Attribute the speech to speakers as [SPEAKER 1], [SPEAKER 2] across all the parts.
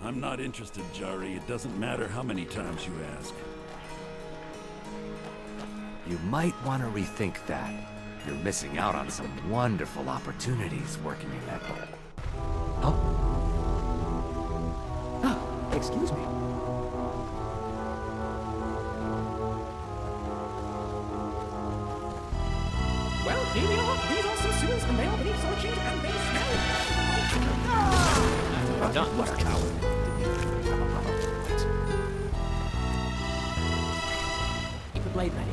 [SPEAKER 1] I'm not interested, Jari. It doesn't matter how many times you ask.
[SPEAKER 2] You might want to rethink that. You're missing out on some wonderful opportunities working in that... Huh? Ah, excuse me.
[SPEAKER 3] Well, here we are. These are some sewers, and they are beneath Solitude, and they smell.
[SPEAKER 4] Well done.
[SPEAKER 2] What a coward.
[SPEAKER 3] Keep the blade ready.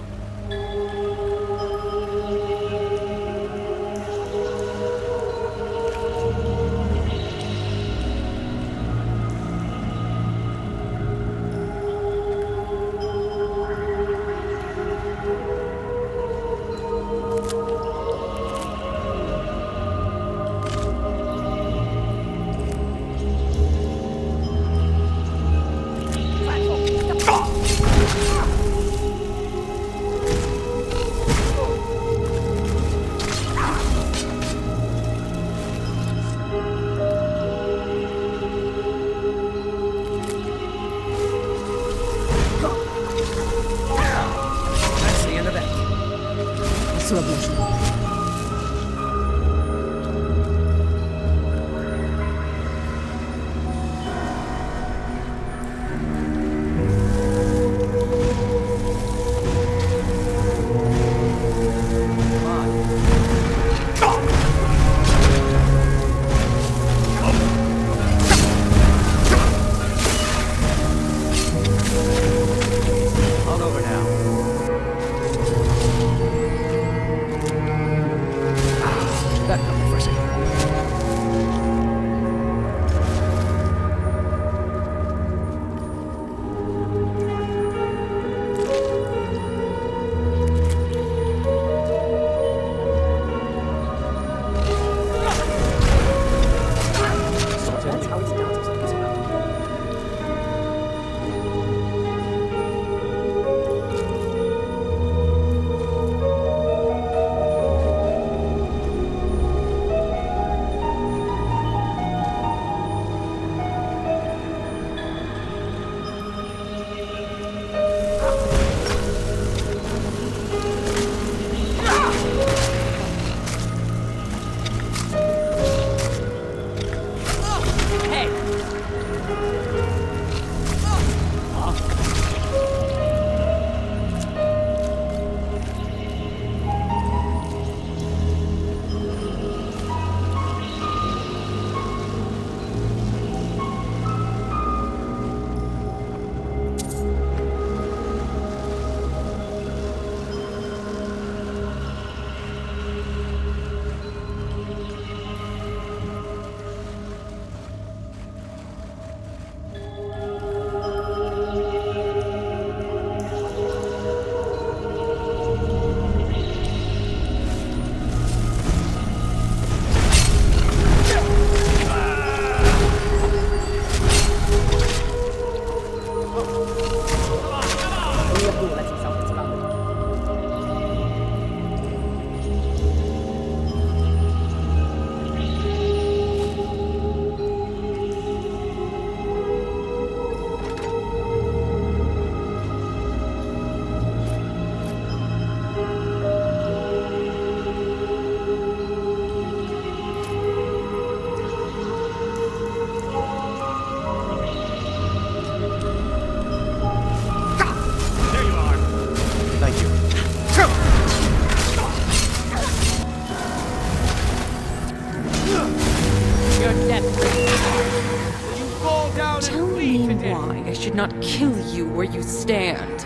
[SPEAKER 5] Not kill you where you stand.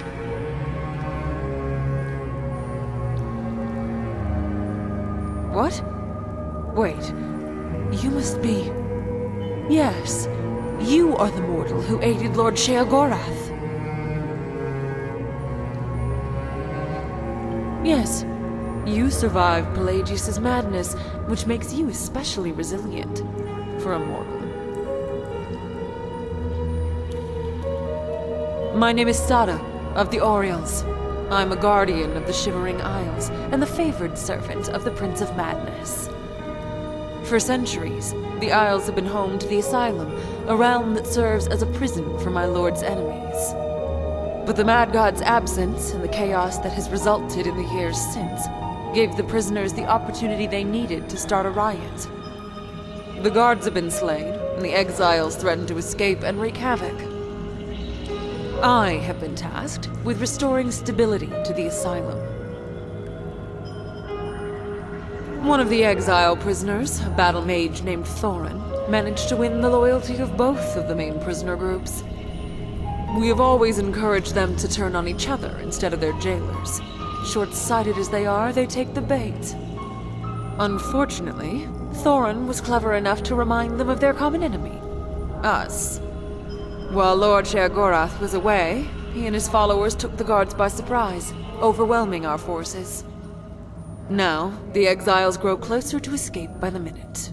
[SPEAKER 5] What? Wait. You must be... Yes. You are the mortal who aided Lord Sheogorath. Yes. You survived Pelagius's madness, which makes you especially resilient for a mortal. My name is Sada, of the Orioles. I'm a guardian of the Shivering Isles, and the favored servant of the Prince of Madness. For centuries, the Isles have been home to the Asylum, a realm that serves as a prison for my lord's enemies. But the Mad God's absence and the chaos that has resulted in the years since gave the prisoners the opportunity they needed to start a riot. The guards have been slain, and the exiles threaten to escape and wreak havoc. I have been tasked with restoring stability to the Asylum. One of the exile prisoners, a battle mage named Thorin, managed to win the loyalty of both of the main prisoner groups. We have always encouraged them to turn on each other instead of their jailers. Short-sighted as they are, they take the bait. Unfortunately, Thorin was clever enough to remind them of their common enemy, us. While Lord Sheogorath was away, he and his followers took the guards by surprise, overwhelming our forces. Now, the exiles grow closer to escape by the minute.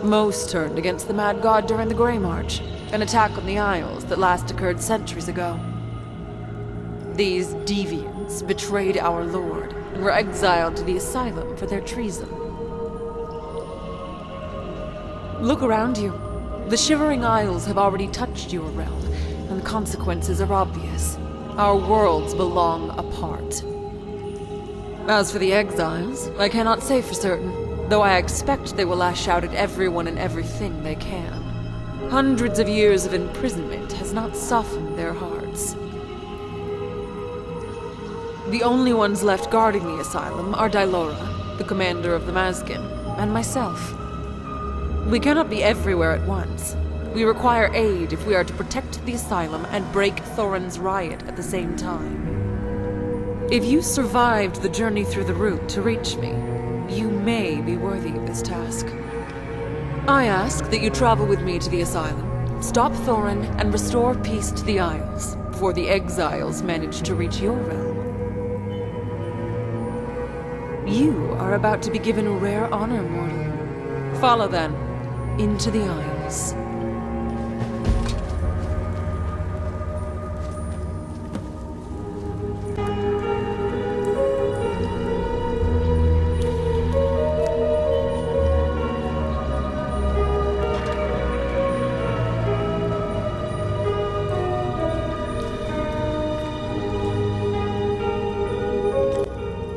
[SPEAKER 5] Most turned against the Mad God during the Grey March, an attack on the Isles that last occurred centuries ago. These deviants betrayed our lord and were exiled to the Asylum for their treason. Look around you. The Shivering Isles have already touched your realm, and the consequences are obvious. Our worlds belong apart. As for the exiles, I cannot say for certain, though I expect they will lash out at everyone and everything they can. Hundreds of years of imprisonment has not softened their hearts. The only ones left guarding the Asylum are Dylora, the commander of the Mazgin, and myself. We cannot be everywhere at once. We require aid if we are to protect the Asylum and break Thorin's riot at the same time. If you survived the journey through the route to reach me, you may be worthy of this task. I ask that you travel with me to the Asylum, stop Thorin, and restore peace to the Isles, before the exiles manage to reach your realm. You are about to be given a rare honor, mortal. Follow, then, into the Isles.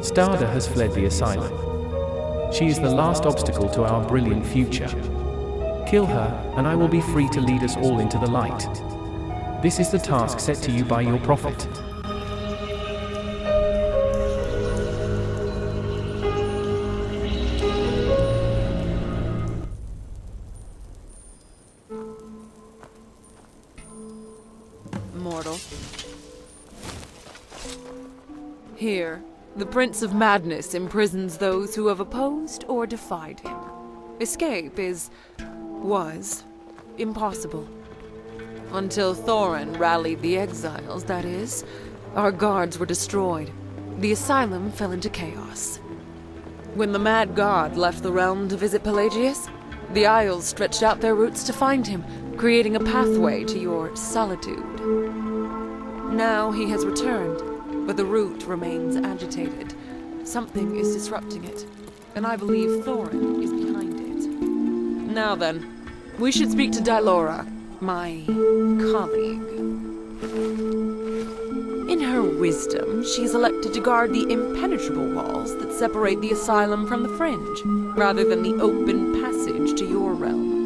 [SPEAKER 4] Stada has fled the Asylum. She is the last obstacle to our brilliant future. Kill her, and I will be free to lead us all into the light. This is the task set to you by your prophet.
[SPEAKER 5] Mortal. Here, the Prince of Madness imprisons those who have opposed or defied him. Escape was impossible. Until Thorin rallied the exiles, that is. Our guards were destroyed. The Asylum fell into chaos. When the Mad God left the realm to visit Pelagius, the Isles stretched out their roots to find him, creating a pathway to your Solitude. Now he has returned, but the route remains agitated. Something is disrupting it, and I believe Thorin is behind it. Now then, we should speak to Dylora, my colleague. In her wisdom, she is elected to guard the impenetrable walls that separate the Asylum from the Fringe, rather than the open passage to your realm.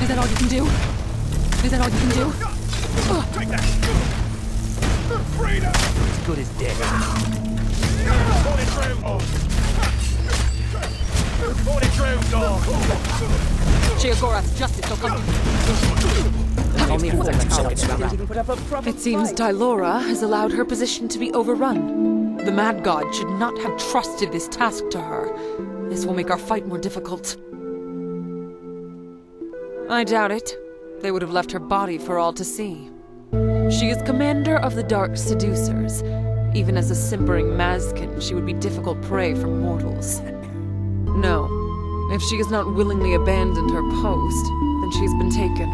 [SPEAKER 5] Is that all you can do? Is that all you can do?
[SPEAKER 1] Take that! Freedom!
[SPEAKER 2] As good as dead.
[SPEAKER 1] Pull it through! Pull it through, dog!
[SPEAKER 5] Sheogorath's justice will come to It seems Dylora has allowed her position to be overrun. The Mad God should not have trusted this task to her. This will make our fight more difficult. I doubt it. they would have left her body for all to see. She is commander of the Dark Seducers. Even as a simpering Mazkin, she would be difficult prey for mortals. No, if she has not willingly abandoned her post, then she's been taken.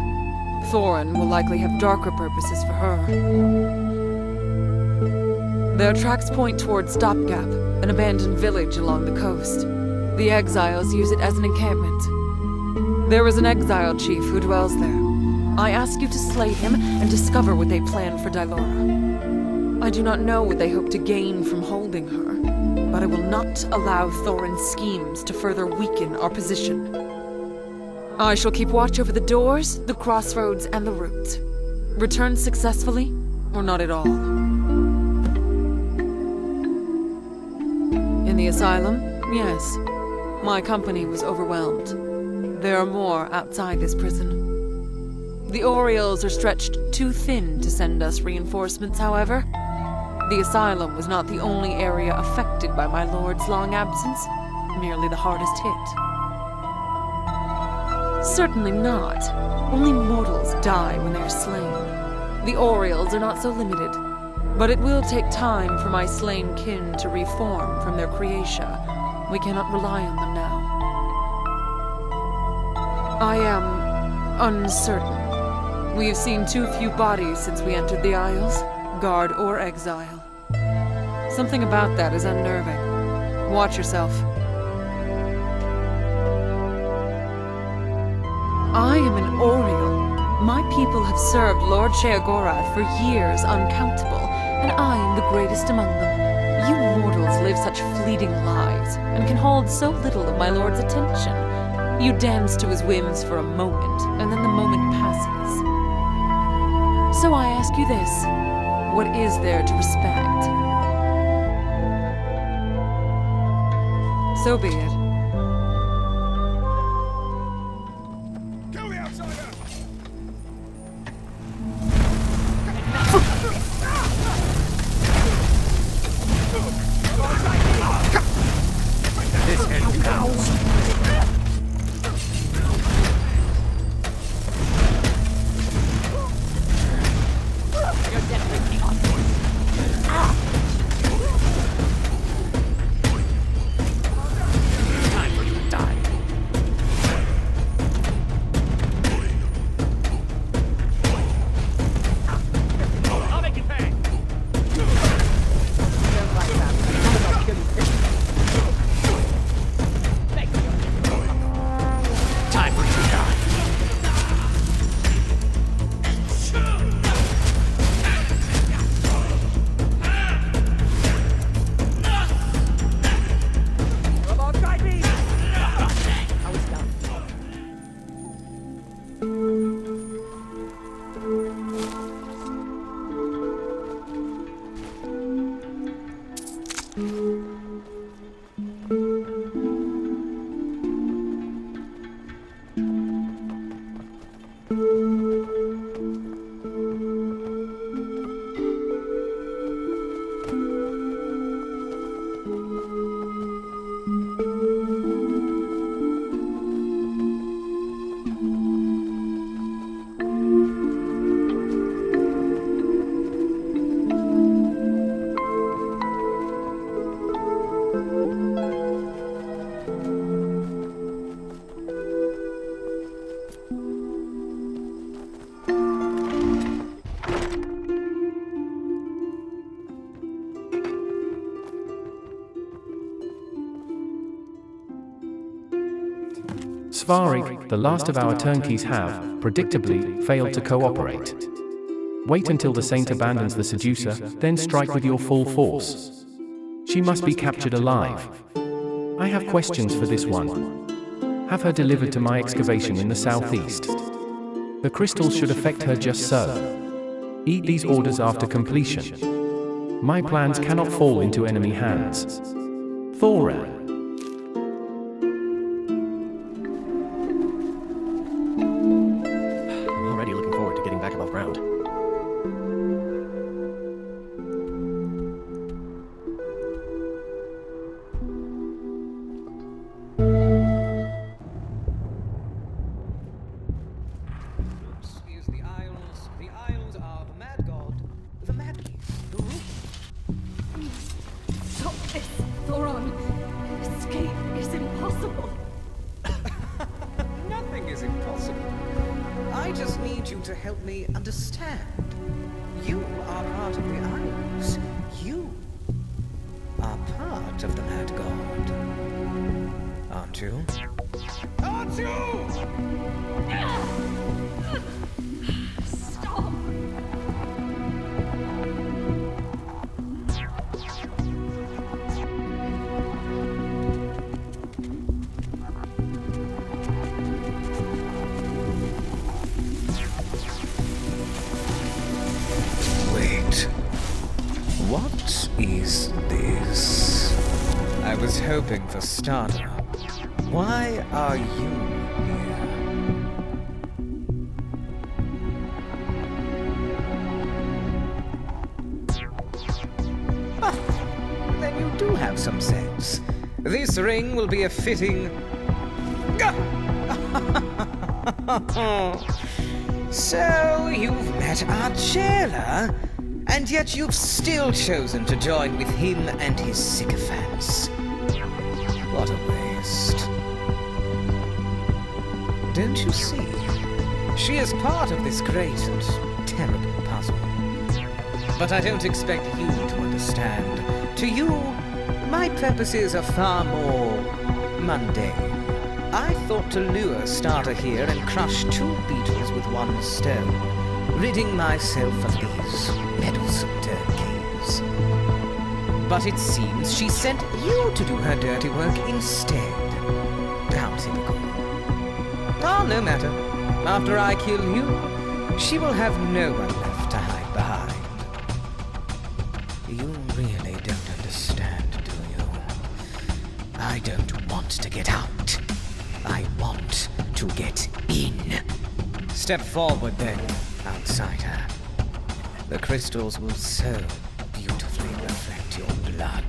[SPEAKER 5] Thorin will likely have darker purposes for her. Their tracks point towards Stopgap, an abandoned village along the coast. The exiles use it as an encampment. There is an exile chief who dwells there. I ask you to slay him and discover what they plan for Dylora. I do not know what they hope to gain from holding her, but I will not allow Thorin's schemes to further weaken our position. I shall keep watch over the doors, the crossroads, and the route. Return successfully, or not at all. In the asylum, yes. My company was overwhelmed. There are more outside this prison. The Orioles are stretched too thin to send us reinforcements, however. The asylum was not the only area affected by my lord's long absence, merely the hardest hit. Certainly not. Only mortals die when they are slain. The Orioles are not so limited, but it will take time for my slain kin to reform from their creatia. We cannot rely on them now. I am uncertain. We have seen too few bodies since we entered the Isles, guard or exile. Something about that is unnerving. Watch yourself. I am an Oriole. My people have served Lord Sheogorath for years uncountable, and I am the greatest among them. You mortals live such fleeting lives, and can hold so little of my lord's attention. You dance to his whims for a moment, and then the moment passes. So I ask you this, what is there to respect? So be it.
[SPEAKER 1] Kill the outsider!
[SPEAKER 2] This end counts. Time for you to die.
[SPEAKER 3] I'll make you pay.
[SPEAKER 2] Time for you to die.
[SPEAKER 4] Svarig, the last of our turnkeys have, predictably, failed to cooperate. Wait until the Saint abandons the Seducer, then strike with your full force. She must be captured alive. I have questions for this one. Have her delivered to my excavation in the southeast. The crystals should affect her just so. Eat these orders after completion. My plans cannot fall into enemy hands. Thorin.
[SPEAKER 6] I'm already looking forward to getting back above ground. Oops.
[SPEAKER 7] this, Thoron. Escape is impossible.
[SPEAKER 8] Nothing is impossible. I just need you to help me understand. You are part of the Isles. You are part of the Mad God. Aren't you? Aren't you?
[SPEAKER 7] Stop!
[SPEAKER 8] Wait. What is this? I was hoping for starter. Why are you here? Ah, then you do have some sense. This ring will be a fitting... So, you've met our jailer, and yet you've still chosen to join with him and his sycophants. What a waste. Don't you see? She is part of this great and terrible puzzle. But I don't expect you to understand. To you, my purposes are far more mundane. I thought to lure Starter here and crush 2 beetles with 1 stone, ridding myself of these meddlesome turnkeys. But it seems she sent you to do her dirty work instead. How typical. Ah, no matter. After I kill you, she will have no one left to hide behind. You really don't understand, do you? I don't want to get out. I want to get in. Step forward then, outsider. The crystals will so beautifully reflect your blood.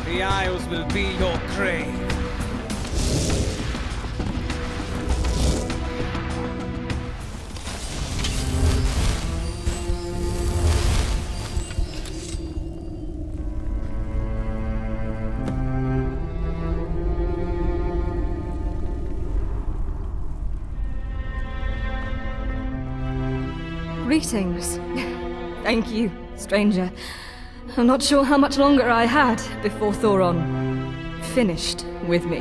[SPEAKER 8] The Isles will be your grave.
[SPEAKER 7] Greetings. Thank you, stranger. I'm not sure how much longer I had before Thoron finished with me.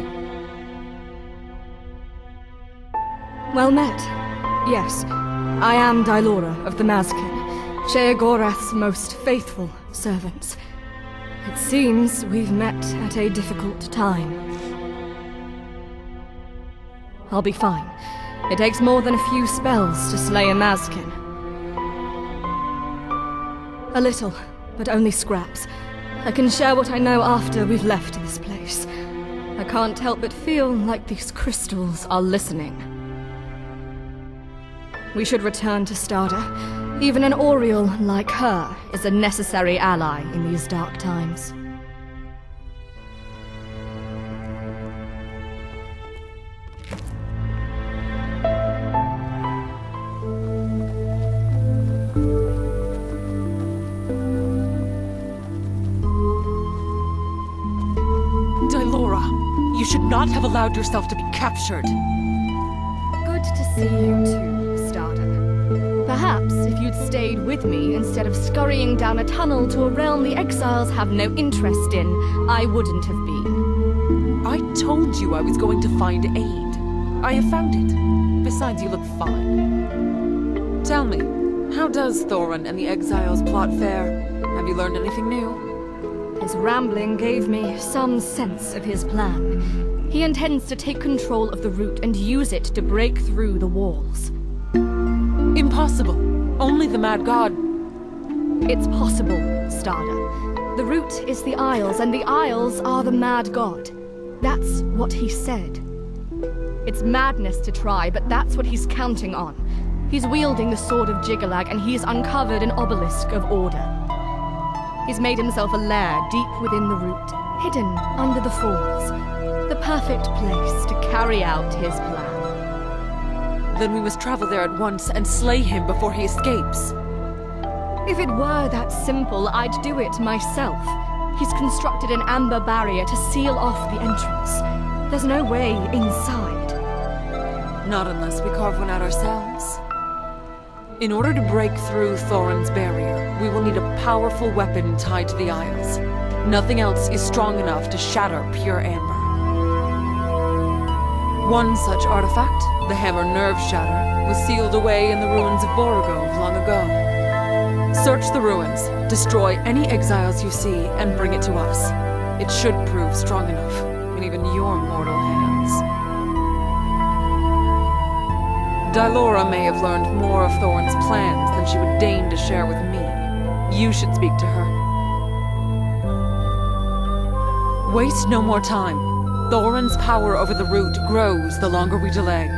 [SPEAKER 7] Well met. Yes, I am Dylora of the Mazkin, Sheogorath's most faithful servants. It seems we've met at a difficult time. I'll be fine. It takes more than a few spells to slay a Mazkin. A little, but only scraps. I can share what I know after we've left this place. I can't help but feel like these crystals are listening. We should return to Starter. Even an Oriole like her is a necessary ally in these dark times.
[SPEAKER 5] You should not have allowed yourself to be captured.
[SPEAKER 7] Good to see you too, Starter. Perhaps if you'd stayed with me instead of scurrying down a tunnel to a realm the exiles have no interest in, I wouldn't have been.
[SPEAKER 5] I told you I was going to find aid. I have found it. Besides, you look fine. Tell me, how does Thoron and the exiles plot fare? Have you learned anything new?
[SPEAKER 7] His rambling gave me some sense of his plan. He intends to take control of the root and use it to break through the walls.
[SPEAKER 5] Impossible. Only the Mad God.
[SPEAKER 7] It's possible, Starter. The root is the Isles, and the Isles are the Mad God. That's what he said. It's madness to try, but that's what he's counting on. He's wielding the sword of Jiggalag, and he's uncovered an obelisk of order. He's made himself a lair deep within the root, hidden under the falls. The perfect place to carry out his plan.
[SPEAKER 5] Then we must travel there at once and slay him before he escapes.
[SPEAKER 7] If it were that simple, I'd do it myself. He's constructed an amber barrier to seal off the entrance. There's no way inside.
[SPEAKER 5] Not unless we carve one out ourselves. In order to break through Thorin's barrier, we will need a powerful weapon tied to the Isles. Nothing else is strong enough to shatter pure amber. One such artifact, the Hammer Nerve Shatter, was sealed away in the ruins of Borogov long ago. Search the ruins, destroy any exiles you see, and bring it to us. It should prove strong enough in even your mortal hands. Dylora may have learned more of Thorin's plans than she would deign to share with me. You should speak to her. Waste no more time. Thorin's power over the root grows the longer we delay.